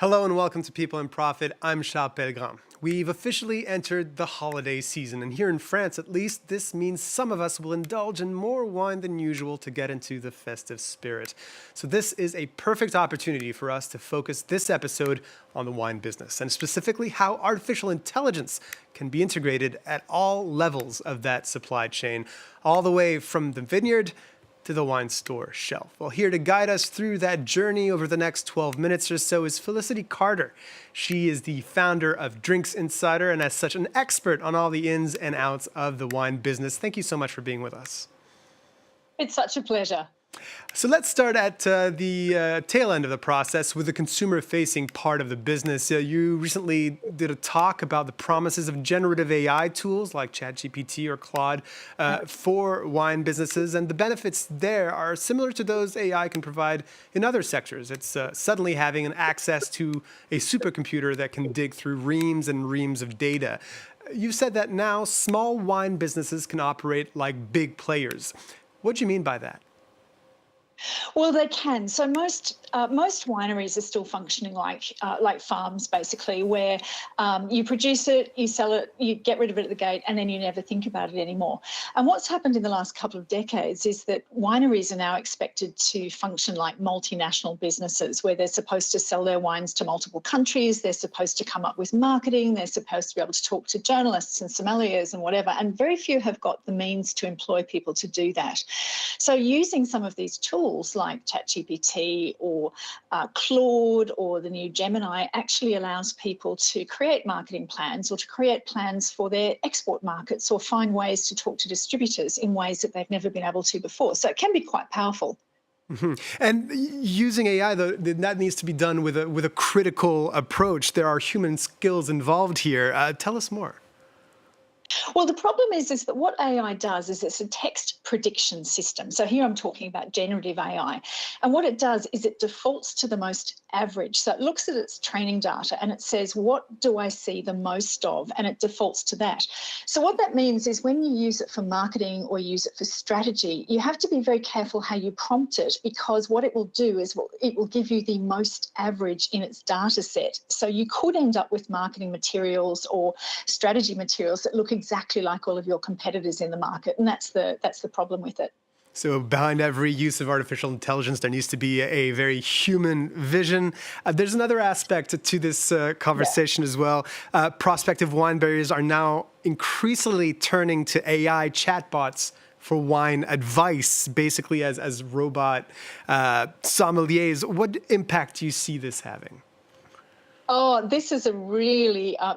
Hello and welcome to People in Profit. I'm Charles Pellegrin. We've officially entered the holiday season, and here in France at least, this means some of us will indulge in more wine than usual to get into the festive spirit. So this is a perfect opportunity for us to focus this episode on the wine business, and specifically how artificial intelligence can be integrated at all levels of that supply chain, all the way from the vineyard to the wine store shelf. Well, here to guide us through that journey over the next 12 minutes or so is Felicity Carter. She is the founder of Drinks Insider and as such an expert on all the ins and outs of the wine business. Thank you so much for being with us. It's such a pleasure. So let's start at the tail end of the process with the consumer-facing part of the business. You recently did a talk about the promises of generative AI tools like ChatGPT or Claude for wine businesses, and the benefits there are similar to those AI can provide in other sectors. It's suddenly having an access to a supercomputer that can dig through reams and reams of data. You said that now small wine businesses can operate like big players. What do you mean by that? Well, they can. So most wineries are still functioning like farms, basically, where you produce it, you sell it, you get rid of it at the gate, and then you never think about it anymore. And what's happened in the last couple of decades is that wineries are now expected to function like multinational businesses, where they're supposed to sell their wines to multiple countries, they're supposed to come up with marketing, they're supposed to be able to talk to journalists and sommeliers and whatever, and very few have got the means to employ people to do that. So using some of these tools like ChatGPT or Claude or the new Gemini actually allows people to create marketing plans or to create plans for their export markets or find ways to talk to distributors in ways that they've never been able to before. So it can be quite powerful. Mm-hmm. And using AI, though, that needs to be done with a critical approach. There are human skills involved here. Tell us more. Well, the problem is that what AI does is it's a text prediction system. So here I'm talking about generative AI. And what it does is it defaults to the most average. So it looks at its training data and it says, what do I see the most of? And it defaults to that. So what that means is when you use it for marketing or use it for strategy, you have to be very careful how you prompt it, because what it will do is it will give you the most average in its data set. So you could end up with marketing materials or strategy materials that look exactly like all of your competitors in the market, and that's the problem with it. So behind every use of artificial intelligence, there needs to be a very human vision. There's another aspect to this conversation as well. Prospective wine barriers are now increasingly turning to AI chatbots for wine advice, basically as robot sommeliers. What impact do you see this having? Oh, this is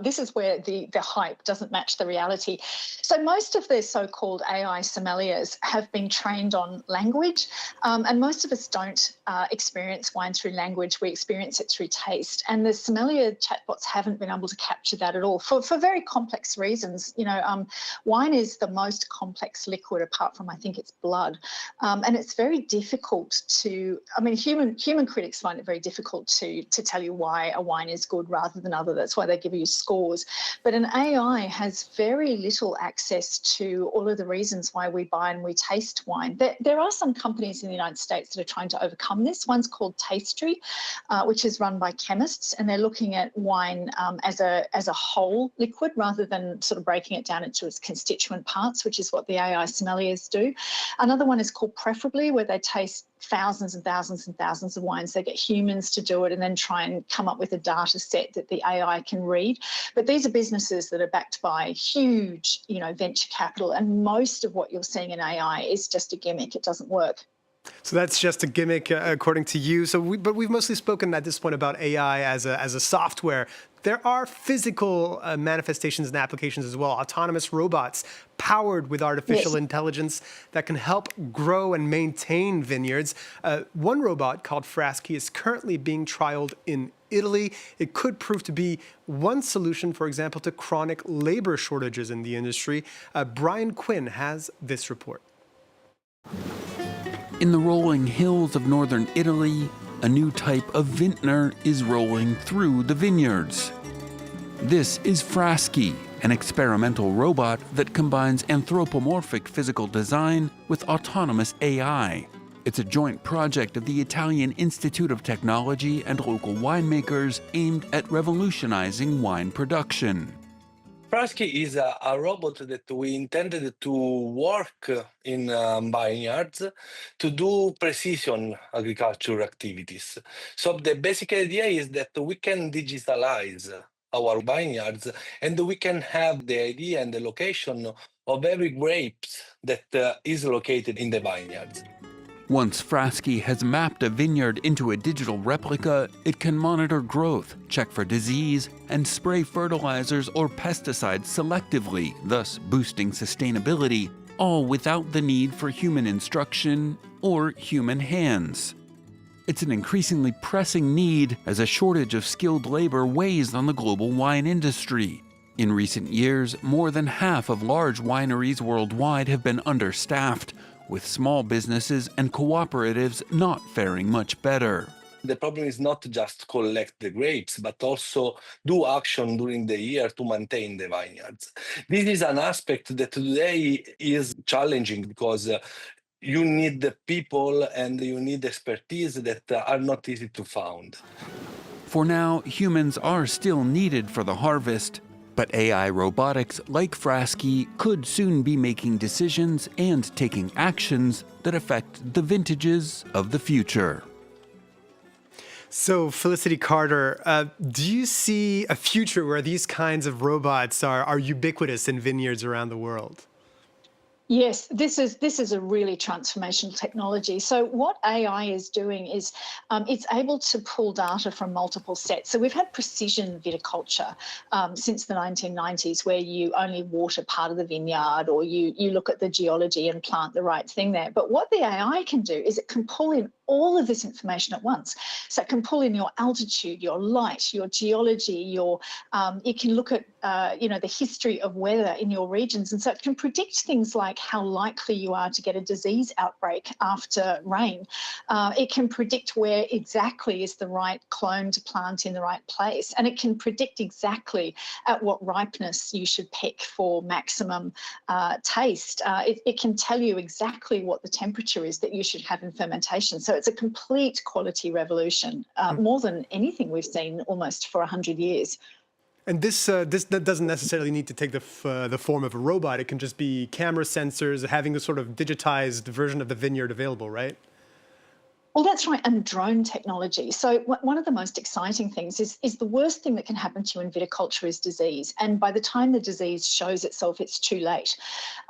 this is where the hype doesn't match the reality. So most of the so-called AI sommeliers have been trained on language, and most of us don't experience wine through language. We experience it through taste. And the sommelier chatbots haven't been able to capture that at all for very complex reasons. You know, wine is the most complex liquid apart from, I think, it's blood. And it's very difficult to, I mean, human critics find it very difficult to tell you why a wine is good rather than other. That's why they give you scores. But an AI has very little access to all of the reasons why we buy and we taste wine. There are some companies in the United States that are trying to overcome this. One's called Tastery, which is run by chemists, and they're looking at wine as a whole liquid rather than sort of breaking it down into its constituent parts, which is what the AI sommeliers do. Another one is called Preferably, where they taste thousands and thousands and thousands of wines. They get humans to do it and then try and come up with a data set that the AI can read. But these are businesses that are backed by huge, venture capital, and most of what you're seeing in AI is just a gimmick. It doesn't work. So that's just a gimmick, according to you. But we've mostly spoken at this point about AI as a software. There are physical manifestations and applications as well. Autonomous robots powered with artificial intelligence that can help grow and maintain vineyards. One robot called Frasky is currently being trialed in Italy. It could prove to be one solution, for example, to chronic labor shortages in the industry. Brian Quinn has this report. In the rolling hills of northern Italy, a new type of vintner is rolling through the vineyards. This is Frasky, an experimental robot that combines anthropomorphic physical design with autonomous AI. It's a joint project of the Italian Institute of Technology and local winemakers aimed at revolutionizing wine production. Frasky is a robot that we intended to work in vineyards to do precision agriculture activities. So the basic idea is that we can digitalize our vineyards and we can have the idea and the location of every grape that is located in the vineyards. Once Frasky has mapped a vineyard into a digital replica, it can monitor growth, check for disease, and spray fertilizers or pesticides selectively, thus boosting sustainability, all without the need for human instruction or human hands. It's an increasingly pressing need as a shortage of skilled labor weighs on the global wine industry. In recent years, more than half of large wineries worldwide have been understaffed, with small businesses and cooperatives not faring much better. The problem is not just collect the grapes, but also do action during the year to maintain the vineyards. This is an aspect that today is challenging because you need the people and you need expertise that are not easy to find. For now, humans are still needed for the harvest, but AI robotics like Frasky could soon be making decisions and taking actions that affect the vintages of the future. So, Felicity Carter, do you see a future where these kinds of robots are ubiquitous in vineyards around the world? Yes, this is a really transformational technology. So what AI is doing is it's able to pull data from multiple sets. So we've had precision viticulture since the 1990s, where you only water part of the vineyard or you look at the geology and plant the right thing there. But what the AI can do is it can pull in all of this information at once. So it can pull in your altitude, your light, your geology, it can look at the history of weather in your regions, and so it can predict things like how likely you are to get a disease outbreak after rain. It can predict where exactly is the right clone to plant in the right place, and it can predict exactly at what ripeness you should pick for maximum taste. It can tell you exactly what the temperature is that you should have in fermentation. So it's a complete quality revolution, more than anything we've seen almost for 100 years. And this doesn't necessarily need to take the form of a robot. It can just be camera sensors, having a sort of digitized version of the vineyard available, right? Well, that's right, and drone technology. So one of the most exciting things is the worst thing that can happen to you in viticulture is disease. And by the time the disease shows itself, it's too late.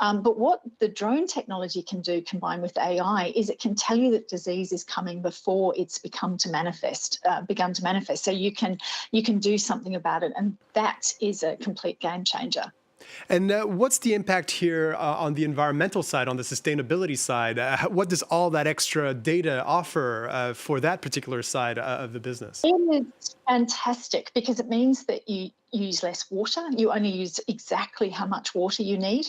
But what the drone technology can do, combined with AI, is it can tell you that disease is coming before it's begun to manifest. So you can do something about it, and that is a complete game changer. And what's the impact here on the environmental side, on the sustainability side? What does all that extra data offer for that particular side of the business? It is fantastic because it means that you use less water. You only use exactly how much water you need.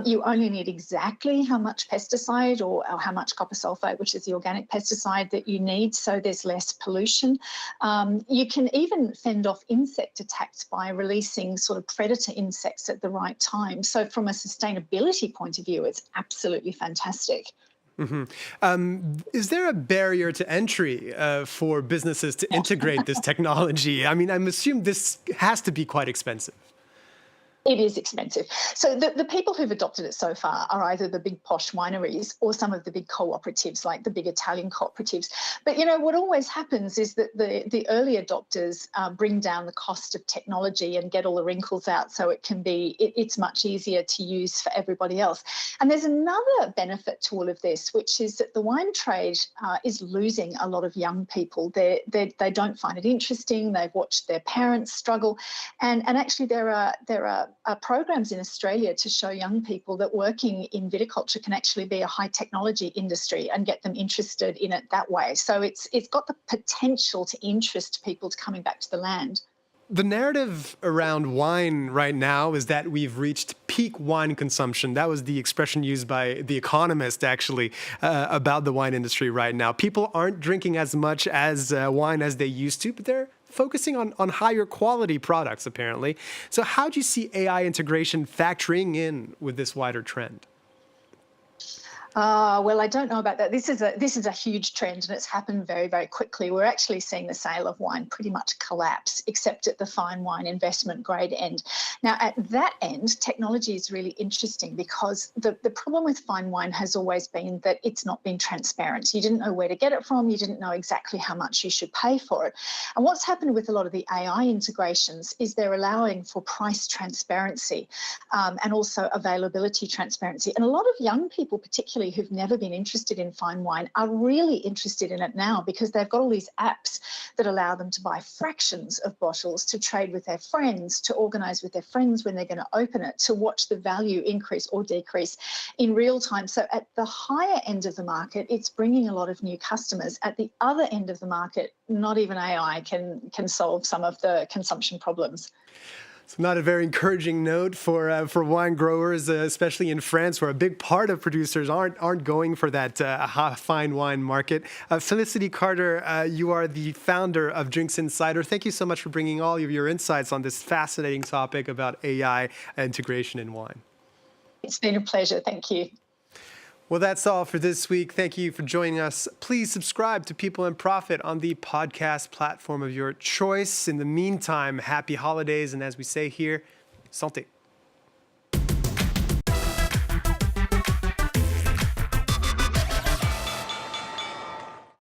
You only need exactly how much pesticide or how much copper sulfate, which is the organic pesticide that you need, so there's less pollution. You can even fend off insect attacks by releasing sort of predator insects at the right time. So from a sustainability point of view, it's absolutely fantastic. Is there a barrier to entry for businesses to integrate this technology? I mean, I'm assuming this has to be quite expensive. It is expensive. So the people who've adopted it so far are either the big posh wineries or some of the big cooperatives, like the big Italian cooperatives. But, what always happens is that the early adopters bring down the cost of technology and get all the wrinkles out, so it's much easier to use for everybody else. And there's another benefit to all of this, which is that the wine trade is losing a lot of young people. They don't find it interesting. They've watched their parents struggle. And actually there are programs in Australia to show young people that working in viticulture can actually be a high technology industry and get them interested in it that way. So it's got the potential to interest people to coming back to the land. The narrative around wine right now is that we've reached peak wine consumption. That was the expression used by The Economist, actually, about the wine industry right now. People aren't drinking as much as wine as they used to, but they're focusing on higher quality products, apparently. So how do you see AI integration factoring in with this wider trend? Well, I don't know about that. This is a huge trend, and it's happened very, very quickly. We're actually seeing the sale of wine pretty much collapse, except at the fine wine investment grade end. Now, at that end, technology is really interesting because the problem with fine wine has always been that it's not been transparent. You didn't know where to get it from. You didn't know exactly how much you should pay for it. And what's happened with a lot of the AI integrations is they're allowing for price transparency and also availability transparency. And a lot of young people, particularly who've never been interested in fine wine, are really interested in it now because they've got all these apps that allow them to buy fractions of bottles, to trade with their friends, to organise with their friends when they're going to open it, to watch the value increase or decrease in real time. So at the higher end of the market, it's bringing a lot of new customers. At the other end of the market, not even AI can solve some of the consumption problems. It's not a very encouraging note for wine growers, especially in France, where a big part of producers aren't going for that fine wine market. Felicity Carter, you are the founder of Drinks Insider. Thank you so much for bringing all of your insights on this fascinating topic about AI integration in wine. It's been a pleasure. Thank you. Well, that's all for this week. Thank you for joining us. Please subscribe to People and Profit on the podcast platform of your choice. In the meantime, happy holidays, and as we say here, santé.